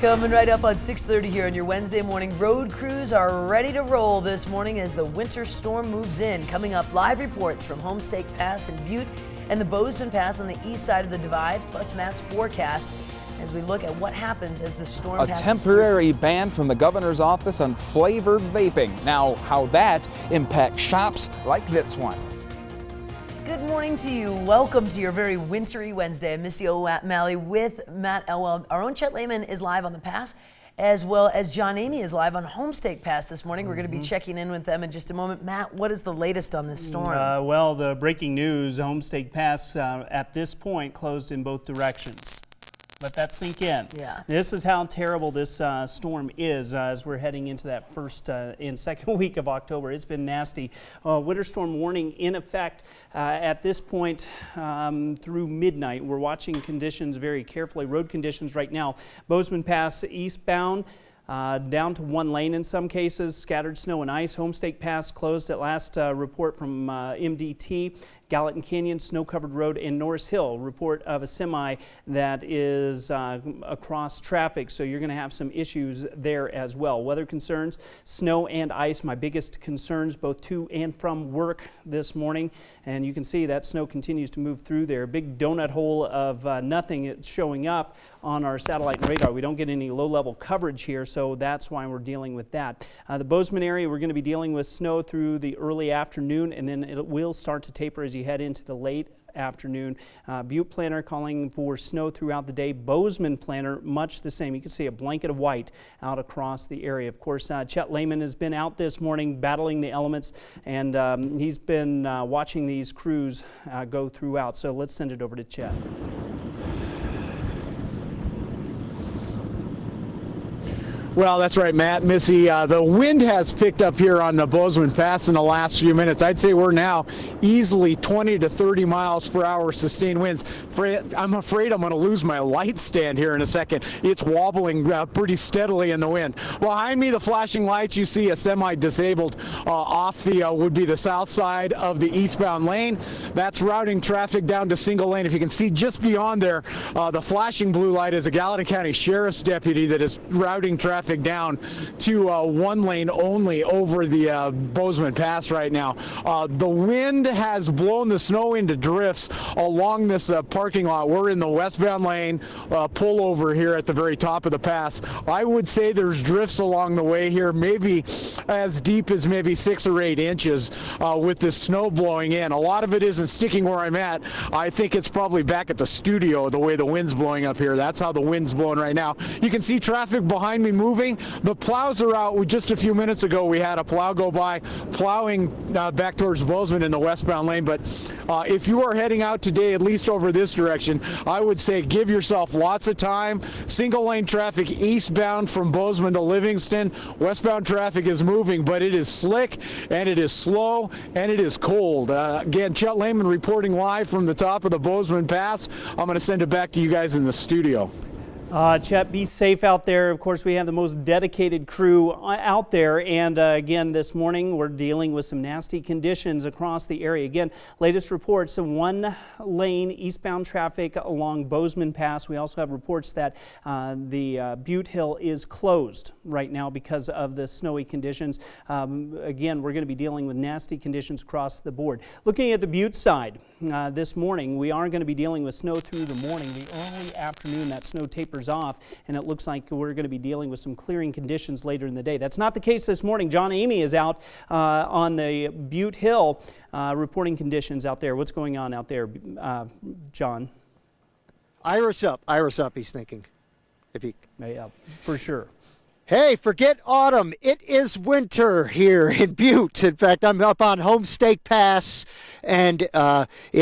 Coming right up on 6:30 here on your Wednesday morning. Road crews are ready to roll this morning as the winter storm moves in. Coming up, live reports from Homestake Pass in Butte and the Bozeman Pass on the east side of the divide, plus Matt's forecast as we look at what happens as the storm passes. A temporary ban from the governor's office on flavored vaping. Now, how that impacts shops like this one. Good morning to you. Welcome to your very wintry Wednesday. I'm Misty O'Malley with Matt Elwell. Our own Chet Lehman is live on the pass, as well as John Amy is live on Homestake Pass this morning. We're going to be checking in with them in just a moment. Matt, what is the latest on this storm? Well, the breaking news, Homestake Pass at this point closed in both directions. Let that sink in. Yeah. This is how terrible this storm is as we're heading into that first and second week of October. It's been nasty. Winter storm warning in effect at this point through midnight. We're watching conditions very carefully. Road conditions right now. Bozeman Pass eastbound. Down to one lane in some cases, scattered snow and ice. Homestake Pass closed at last report from MDT. Gallatin Canyon, snow-covered road, and Norris Hill, report of a semi that is across traffic, so you're going to have some issues there as well. Weather concerns, snow and ice, my biggest concerns both to and from work this morning, and you can see that snow continues to move through there. Big donut hole of nothing it's showing up on our satellite and radar. We don't get any low-level coverage here, so that's why we're dealing with that. The Bozeman area, we're going to be dealing with snow through the early afternoon, and then it will start to taper as you head into the late afternoon. Butte planner calling for snow throughout the day. Bozeman planner, much the same. You can see a blanket of white out across the area. Of course, Chet Lehman has been out this morning battling the elements, and he's been watching these crews go throughout. So let's send it over to Chet. Well, that's right, Matt. Missy, the wind has picked up here on the Bozeman Pass in the last few minutes. I'd say we're now easily 20 to 30 miles per hour sustained winds. I'm afraid I'm going to lose my light stand here in a second. It's wobbling pretty steadily in the wind. Behind me, the flashing lights, you see a semi-disabled off the would be the south side of the eastbound lane. That's routing traffic down to single lane. If you can see just beyond there, the flashing blue light is a Gallatin County Sheriff's deputy that is routing traffic down to one lane only over the Bozeman Pass right now. The wind has blown the snow into drifts along this parking lot. We're in the westbound lane, pull over here at the very top of the pass. I would say there's drifts along the way here, maybe as deep as maybe 6 or 8 inches with the snow blowing in. A lot of it isn't sticking where I'm at. I think it's probably back at the studio the way the wind's blowing up here. That's how the wind's blowing right now. You can see traffic behind me moving. The plows are out. Just a few minutes ago we had a plow go by plowing back towards Bozeman in the westbound lane, but if you are heading out today, at least over this direction, I would say give yourself lots of time. Single lane traffic eastbound from Bozeman to Livingston. Westbound traffic is moving, but it is slick and it is slow and it is cold. Again, Chet Lehman reporting live from the top of the Bozeman Pass. I'm going to send it back to you guys in the studio. Chet, be safe out there. Of course, we have the most dedicated crew out there. And again, this morning, we're dealing with some nasty conditions across the area. Again, latest reports, one lane eastbound traffic along Bozeman Pass. We also have reports that the Butte Hill is closed right now because of the snowy conditions. Again, we're going to be dealing with nasty conditions across the board. Looking at the Butte side this morning, we are going to be dealing with snow through the morning. The early afternoon, that snow tapers off, and it looks like we're going to be dealing with some clearing conditions later in the day. That's not the case this morning. John Amy is out on the Butte Hill reporting conditions out there. What's going on out there, John? Iris up, he's thinking. If he... Yeah, for sure. Hey, forget autumn. It is winter here in Butte. In fact, I'm up on Homestake Pass, and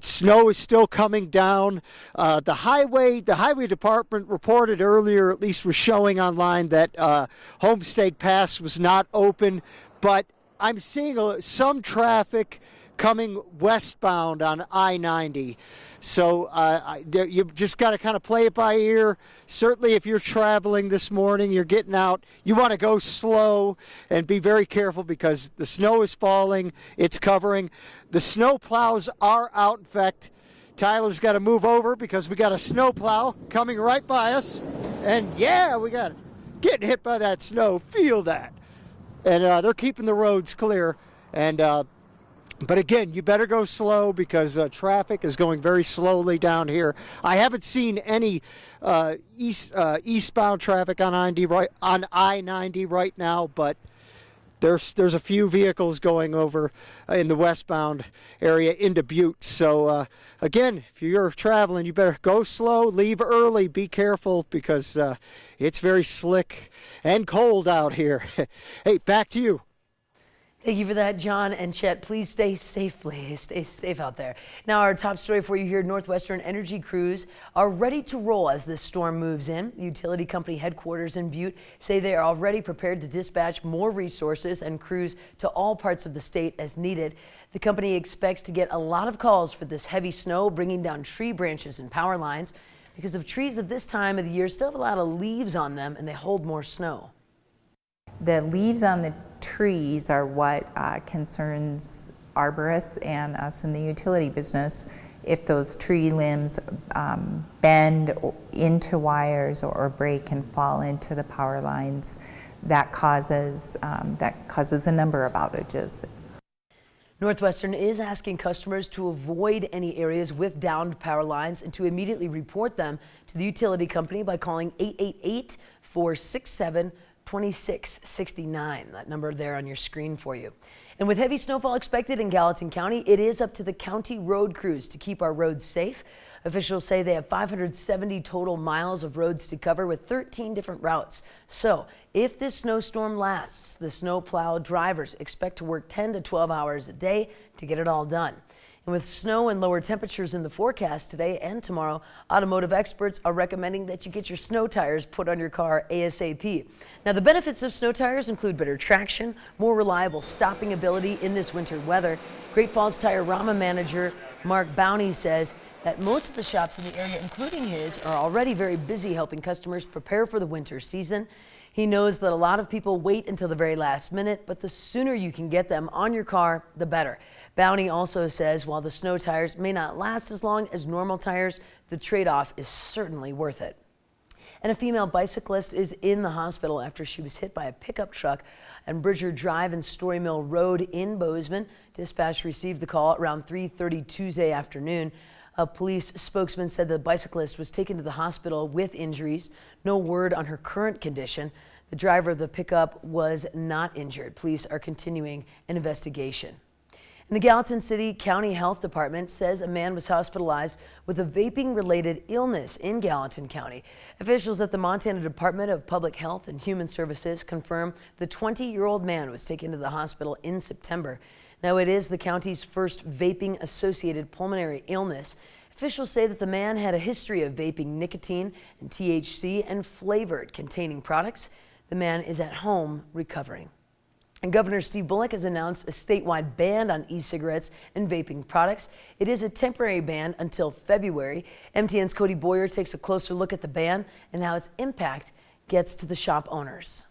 snow is still coming down. The highway department reported earlier, at least was showing online, that Homestake Pass was not open, but I'm seeing some traffic coming westbound on I-90. So you just got to kind of play it by ear. Certainly if you're traveling this morning, you're getting out, you want to go slow and be very careful because the snow is falling, it's covering. The snow plows are out. In fact, Tyler's got to move over because we got a snow plow coming right by us. And yeah, we got getting hit by that snow. Feel that. And they're keeping the roads clear. And but again, you better go slow because traffic is going very slowly down here. I haven't seen any eastbound traffic on I-90 right now, but there's a few vehicles going over in the westbound area into Butte. So again, if you're traveling, you better go slow, leave early, be careful because it's very slick and cold out here. Hey, back to you. Thank you for that, John and Chet. Please stay safe out there. Now, our top story for you here: Northwestern Energy crews are ready to roll as this storm moves in. Utility company headquarters in Butte say they are already prepared to dispatch more resources and crews to all parts of the state as needed. The company expects to get a lot of calls for this heavy snow, bringing down tree branches and power lines because of trees at this time of the year still have a lot of leaves on them and they hold more snow. The leaves on the trees are what concerns arborists and us in the utility business. If those tree limbs bend into wires or break and fall into the power lines, that causes a number of outages. Northwestern is asking customers to avoid any areas with downed power lines and to immediately report them to the utility company by calling 888-467-2669. That number there on your screen for you. And with heavy snowfall expected in Gallatin County, it is up to the county road crews to keep our roads safe. Officials say they have 570 total miles of roads to cover with 13 different routes. So if this snowstorm lasts, the snowplow drivers expect to work 10 to 12 hours a day to get it all done. And with snow and lower temperatures in the forecast today and tomorrow, automotive experts are recommending that you get your snow tires put on your car ASAP. Now, the benefits of snow tires include better traction, more reliable stopping ability in this winter weather. Great Falls Tire Rama manager Mark Bowney says that most of the shops in the area, including his, are already very busy helping customers prepare for the winter season. He knows that a lot of people wait until the very last minute, but the sooner you can get them on your car, the better. Bowney also says while the snow tires may not last as long as normal tires, the trade-off is certainly worth it. And a female bicyclist is in the hospital after she was hit by a pickup truck on Bridger Drive and Story Mill Road in Bozeman. Dispatch received the call around 3:30 Tuesday afternoon. A police spokesman said the bicyclist was taken to the hospital with injuries. No word on her current condition. The driver of the pickup was not injured. Police are continuing an investigation. And the Gallatin City County Health Department says a man was hospitalized with a vaping-related illness in Gallatin County. Officials at the Montana Department of Public Health and Human Services confirm the 20-year-old man was taken to the hospital in September. Now, it is the county's first vaping-associated pulmonary illness. Officials say that the man had a history of vaping nicotine and THC and flavored containing products. The man is at home recovering. And Governor Steve Bullock has announced a statewide ban on e-cigarettes and vaping products. It is a temporary ban until February. MTN's Cody Boyer takes a closer look at the ban and how its impact gets to the shop owners.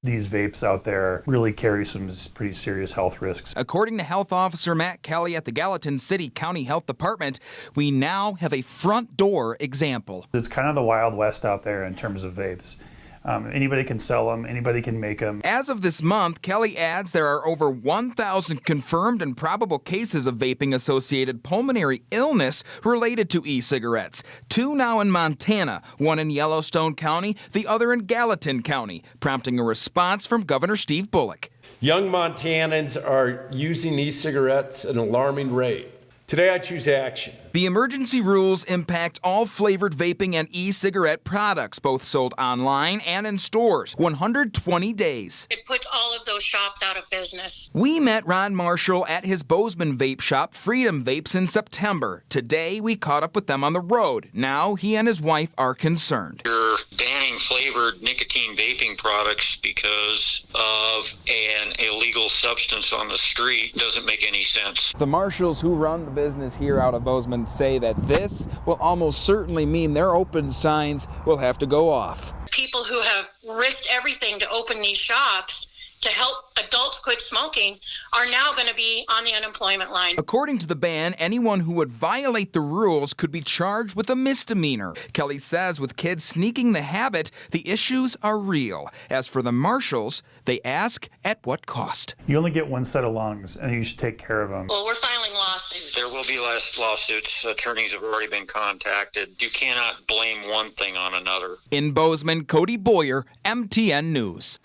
These vapes out there really carry some pretty serious health risks. According to Health Officer Matt Kelly at the Gallatin City County Health Department, we now have a front door example. It's kind of the Wild West out there in terms of vapes. Anybody can sell them, anybody can make them. As of this month, Kelly adds there are over 1,000 confirmed and probable cases of vaping-associated pulmonary illness related to e-cigarettes. 2 now in Montana, 1 in Yellowstone County, the other in Gallatin County, prompting a response from Governor Steve Bullock. Young Montanans are using e-cigarettes at an alarming rate. Today I choose action. The emergency rules impact all flavored vaping and e-cigarette products, both sold online and in stores. 120 days. It puts all of those shops out of business. We met Ron Marshall at his Bozeman vape shop, Freedom Vapes, in September. Today, we caught up with them on the road. Now, he and his wife are concerned. You're banning flavored nicotine vaping products because of an illegal substance on the street doesn't make any sense. The Marshalls who run the business here out of Bozeman say that this will almost certainly mean their open signs will have to go off. People who have risked everything to open these shops to help adults quit smoking are now going to be on the unemployment line. According to the ban, anyone who would violate the rules could be charged with a misdemeanor. Kelly says with kids sneaking the habit, the issues are real. As for the marshals, they ask at what cost. You only get one set of lungs, and you should take care of them. Well, we're filing lawsuits. There will be less lawsuits. Attorneys have already been contacted. You cannot blame one thing on another. In Bozeman, Cody Boyer, MTN News.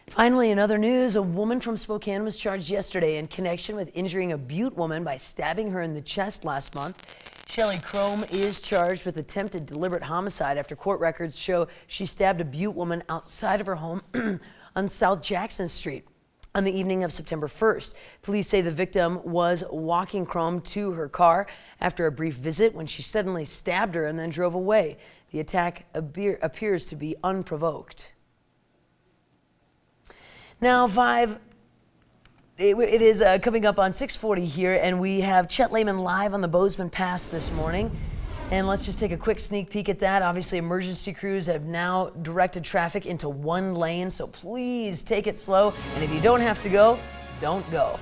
Finally, in other news, a woman from Spokane was charged yesterday in connection with injuring a Butte woman by stabbing her in the chest last month. Shelley Crome is charged with attempted deliberate homicide after court records show she stabbed a Butte woman outside of her home on South Jackson Street on the evening of September 1st. Police say the victim was walking Crome to her car after a brief visit when she suddenly stabbed her and then drove away. The attack appears to be unprovoked. Now, it is coming up on 6:40 here, and we have Chet Lehman live on the Bozeman Pass this morning. And let's just take a quick sneak peek at that. Obviously, emergency crews have now directed traffic into one lane, so please take it slow. And if you don't have to go, don't go.